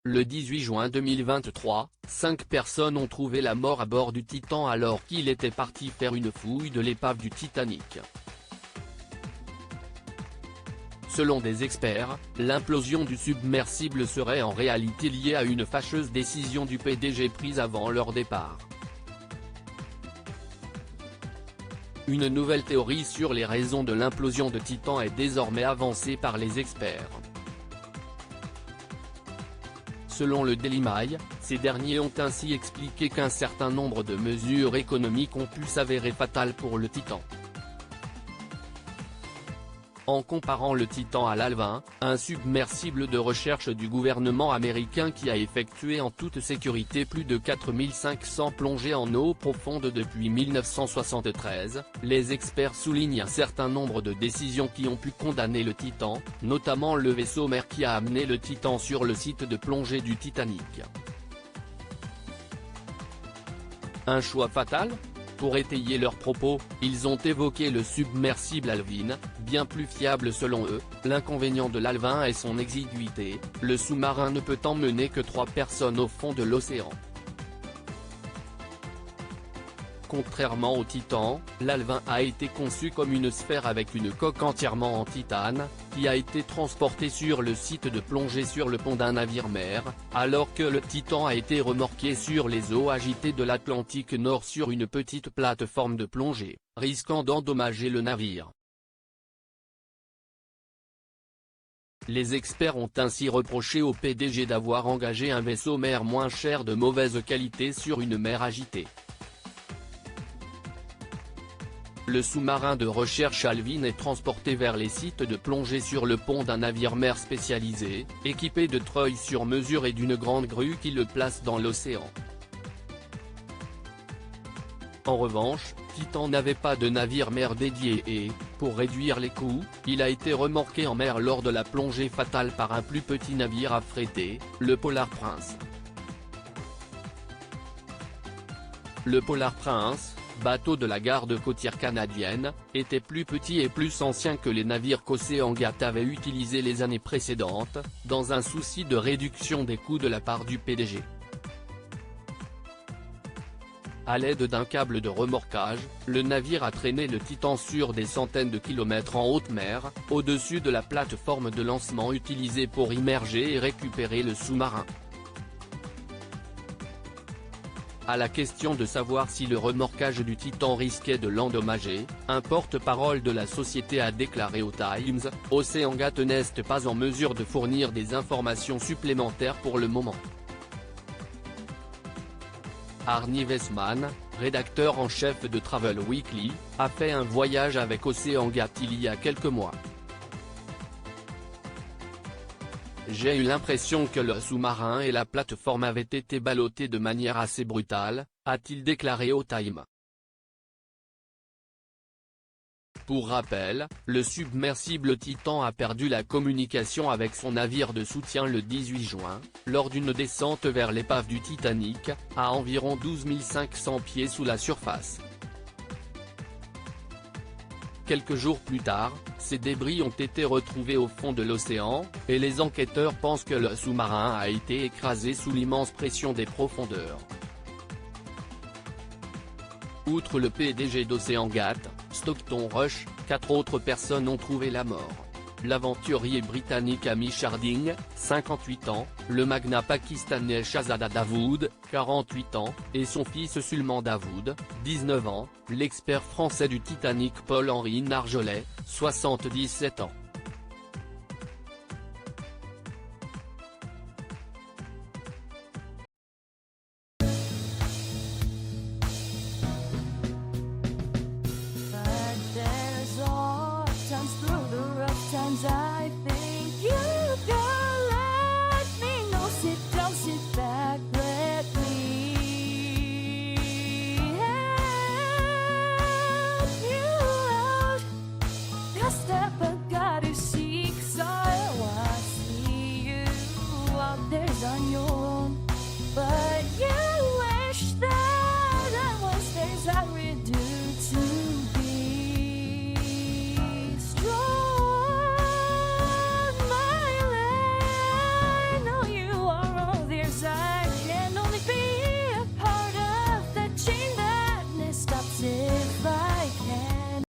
Le 18 juin 2023, 5 personnes ont trouvé la mort à bord du Titan alors qu'il était parti faire une fouille de l'épave du Titanic. Selon des experts, l'implosion du submersible serait en réalité liée à une fâcheuse décision du PDG prise avant leur départ. Une nouvelle théorie sur les raisons de l'implosion de Titan est désormais avancée par les experts. Selon le Daily Mail, ces derniers ont ainsi expliqué qu'un certain nombre de mesures économiques ont pu s'avérer fatales pour le Titan. En comparant le Titan à l'Alvin, un submersible de recherche du gouvernement américain qui a effectué en toute sécurité plus de 4500 plongées en eau profonde depuis 1973, les experts soulignent un certain nombre de décisions qui ont pu condamner le Titan, notamment le vaisseau mère qui a amené le Titan sur le site de plongée du Titanic. Un choix fatal ? Pour étayer leurs propos, ils ont évoqué le submersible Alvin, bien plus fiable selon eux. L'inconvénient de l'Alvin est son exiguïté, le sous-marin ne peut emmener que 3 personnes au fond de l'océan. Contrairement au Titan, l'Alvin a été conçu comme une sphère avec une coque entièrement en titane, qui a été transportée sur le site de plongée sur le pont d'un navire-mer, alors que le Titan a été remorqué sur les eaux agitées de l'Atlantique Nord sur une petite plateforme de plongée, risquant d'endommager le navire. Les experts ont ainsi reproché au PDG d'avoir engagé un vaisseau mère moins cher de mauvaise qualité sur une mer agitée. Le sous-marin de recherche Alvin est transporté vers les sites de plongée sur le pont d'un navire-mer spécialisé, équipé de treuils sur mesure et d'une grande grue qui le place dans l'océan. En revanche, Titan n'avait pas de navire-mer dédié et, pour réduire les coûts, il a été remorqué en mer lors de la plongée fatale par un plus petit navire affrété, le Polar Prince. Le Polar Prince, bateau de la garde côtière canadienne, était plus petit et plus ancien que les navires qu'Océan GAT avait utilisés les années précédentes, dans un souci de réduction des coûts de la part du PDG. À l'aide d'un câble de remorquage, le navire a traîné le Titan sur des centaines de kilomètres en haute mer, au-dessus de la plateforme de lancement utilisée pour immerger et récupérer le sous-marin. À la question de savoir si le remorquage du Titan risquait de l'endommager, un porte-parole de la société a déclaré au Times, « Océan GAT n'est pas en mesure de fournir des informations supplémentaires pour le moment ». Arnie Wessman, rédacteur en chef de Travel Weekly, a fait un voyage avec Océan GAT il y a quelques mois. J'ai eu l'impression que le sous-marin et la plateforme avaient été ballottés de manière assez brutale, a-t-il déclaré au Time. Pour rappel, le submersible Titan a perdu la communication avec son navire de soutien le 18 juin, lors d'une descente vers l'épave du Titanic, à environ 12 500 pieds sous la surface. Quelques jours plus tard, ces débris ont été retrouvés au fond de l'océan, et les enquêteurs pensent que le sous-marin a été écrasé sous l'immense pression des profondeurs. Outre le PDG d'Océan GAT, Stockton Rush, 4 autres personnes ont trouvé la mort. L'aventurier britannique Hamish Harding, 58 ans, le magnat pakistanais Shahzada Dawood, 48 ans, et son fils Sulman Dawood, 19 ans, l'expert français du Titanic Paul-Henri Narjolet, 77 ans.